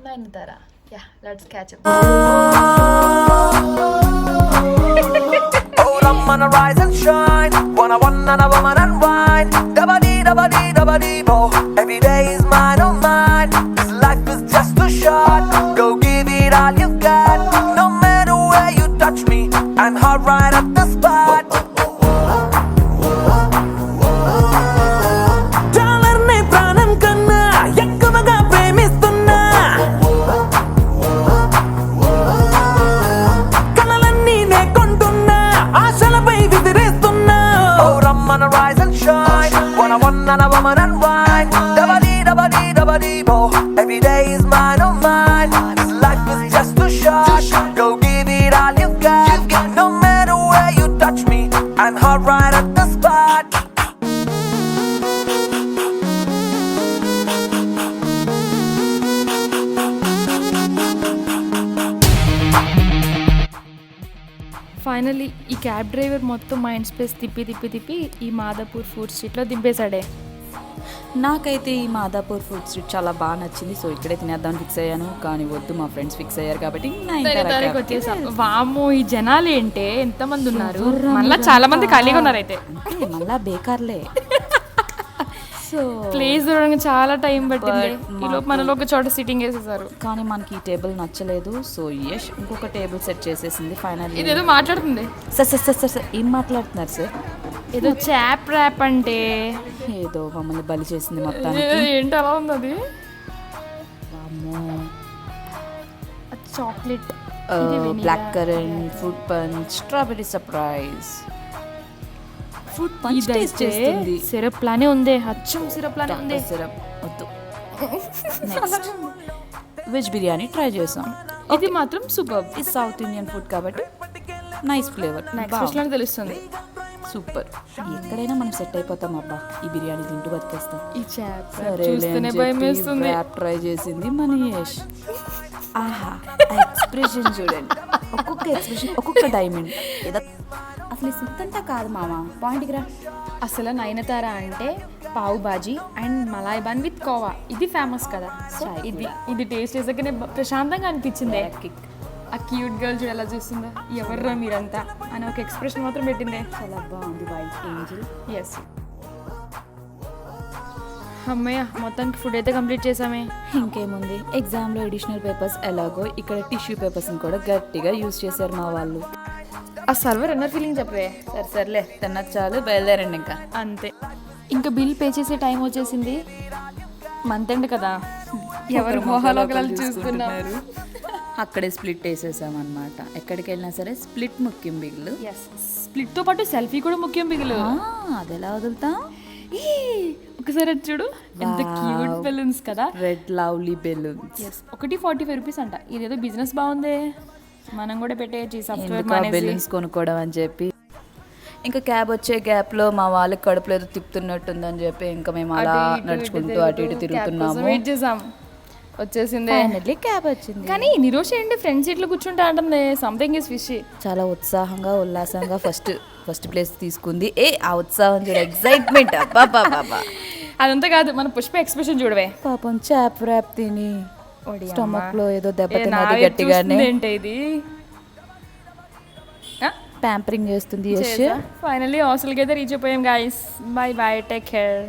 Nayanthara. Yeah, let's catch up. Oh, I'm gonna rise and shine. Wanna one and a woman and wine. Dabba dee, dabba dee, dabba dee, bo. Every day is mine, oh mine. This life is just too short. Go give it all you got. No matter where you touch me, I'm hot right at the spot. డాలర్నే ప్రాణం కన్నా ఎక్కువగా ప్రేమిస్తున్నా. కలలన్నీ నే కొంటున్నా, ఆశలపై విసిరేస్తున్నా. Oh, రమ్మన rise and shine. Wanna one and a woman and wine. Dabba dee, dabba dee, dabba dee, bo. Every day is mine, oh mine. This life is just too short. Go give it all you got. No matter where you touch me, I'm hot right at the spot. Finally ఈ cab driver మొత్తం mind space తిప్పి ఈ Madhapur food స్ట్రీట్లో దింపేశాడే. నాకైతే ఈ Madhapur food street చాలా బాగా నచ్చింది. సో ఇక్కడే తినేద్దాం ఫిక్స్ అయ్యాను, కానీ వద్దు మా ఫ్రెండ్స్ ఫిక్స్ అయ్యారు కాబట్టి వచ్చేసాం. వాము ఈ జనాలు ఏంటే ఎంతమంది ఉన్నారు, మళ్ళీ చాలా మంది ఖాళీగా ఉన్నారు. అయితే మళ్ళా బేకార్లే. సో ప్లేస్ దొరకడానికి చాలా టైం పట్టింది. ఈలోపు మనలో ఒక చోట సిట్టింగ్ వేసేసారు, కానీ మనకి ఈ టేబుల్ నచ్చలేదు. సో యష్ ఇంకొక టేబుల్ సెట్ చేసేసింది ఫైనల్. ఇదేదో మాట్లాడుతుంది. సార్ ఏం మాట్లాడుతున్నారు సార్? ఏదో చాప్ ర్యాప్ అంటే ఏదో మమ్మల్ని బలి చేసింది మొత్తానికి. ఏంటి అలా ఉంది అది? Chocolate, black currant, fruit punch, strawberry surprise. Fruit punch taste చేస్తుంది. సిరప్ లానే ఉంది, అచ్చం సిరప్ లానే ఉంది. సిరప్ వద్దు. నెక్స్ట్ వెజ్ బిర్యానీ ట్రై చేసాం. ఇది మాత్రం సూపర్. ఇది సౌత్ ఇండియన్ ఫుడ్ కాబట్టి నైస్ ఫ్లేవర్, తెలుస్తుంది. సూపర్. ఎక్కడైనా మనం సెట్ అయిపోతాం అబ్బా. ఈ బిర్యానీ తింటూ బతికేస్తాం. ఈ చాప్ ట్రై చేసింది మన యష్. ఆహా, ఎక్స్ప్రెషన్ చూడండి, ఒక్కొక్క ఎక్స్ప్రెషన్ ఒక్కొక్క డైమండ్. అసలు సుత్తంతా కాదు మామ, పాయింట్కి రా. అసలు నయనతార అంటే pav bhaji and malai bun with khoa, ఇది ఫేమస్ కదా. సో ఇది టేస్ట్ చేసాకనే ప్రశాంతంగా అనిపించింది. ఆ క్యూట్ గర్ల్ చూడ ఎలా చూస్తుందో, ఎవర్రా మీరంతా అని ఒక ఎక్స్ప్రెషన్ మాత్రం పెట్టిందే. చాలా బాగుంది వైట్ ఏంజల్. ఎస్, అమ్మయ్య మొత్తానికి ఫుడ్ అయితే కంప్లీట్ చేసామే. ఇంకేముంది, ఎగ్జామ్లో ఎడిషనల్ పేపర్స్ ఎలాగో ఇక్కడ టిష్యూ పేపర్స్ని కూడా గట్టిగా యూజ్ చేశారు మా వాళ్ళు. ఆ సర్వర్ ఎన్నర్ ఫీలింగ్ చెప్పవే. సర్లే తిన్నది చాలు, బయలుదేరండి ఇంకా. అంతే, ఇంకా బిల్ పే చేసే టైం వచ్చేసింది. మంత్ ఎండ్ కదా, ఎవరు మొహాలు చూస్తున్నారు. అక్కడే స్ప్లిట్ వేసేసామన్నమాట. ఎక్కడికి వెళ్ళినా సరే స్ప్లిట్ ముఖ్యం బిగులు. స్ప్లిట్తో పాటు సెల్ఫీ కూడా ముఖ్యం బిగులు. అది ఎలా వదులుతాం? ఒకసారి అది చూడు, ఎంత క్యూట్ బెలూన్స్ కదా, రెడ్ లవ్లీ బెలూన్స్. ఒకటి 45 రూపీస్ అంట. ఇదేదో బిజినెస్ బాగుంది, మనం కూడా పెట్టేయచ్చు. సాఫ్ట్వేర్ బెలూన్స్ కొనుక్కోవడం అని చెప్పి. ఇంకా క్యాబ్ వచ్చే గ్యాప్లో మా వాళ్ళకి కడుపులో ఏదో తిప్పుతున్నట్టుందని చెప్పి ఇంకా మేము అలా నడుచుకుంటూ అటు ఇటు తిరుగుతున్నాము. వెయిట్ చేసాం, వచ్చేసింది. క్యాబ్ వచ్చింది, కానీ నిరోష్ ఏంటి ఫ్రంట్ సీట్లో కూర్చుంటా అంటుంది. Something is fish. చాలా ఉత్సాహంగా ఉల్లాసంగా ఫస్ట్ ప్లేస్ తీసుకుంది. ఆ ఉత్సాహం చూడ, ఎక్సైట్మెంట్. అదంతా కాదు, మన పుష్ప ఎక్స్ప్రెషన్ చూడవే. పాపం చాప్ ర్యాప్ తిని స్టమక్ లో ఏదో దెబ్బ తిన్నది గట్టిగానే. ఏంటి ఇది? ప్యాంపరింగ్ చేస్తుంది. ఫైనల్లీ హాస్టల్కి అయితే రీచ్ అయిపోయాం guys. By by, take care.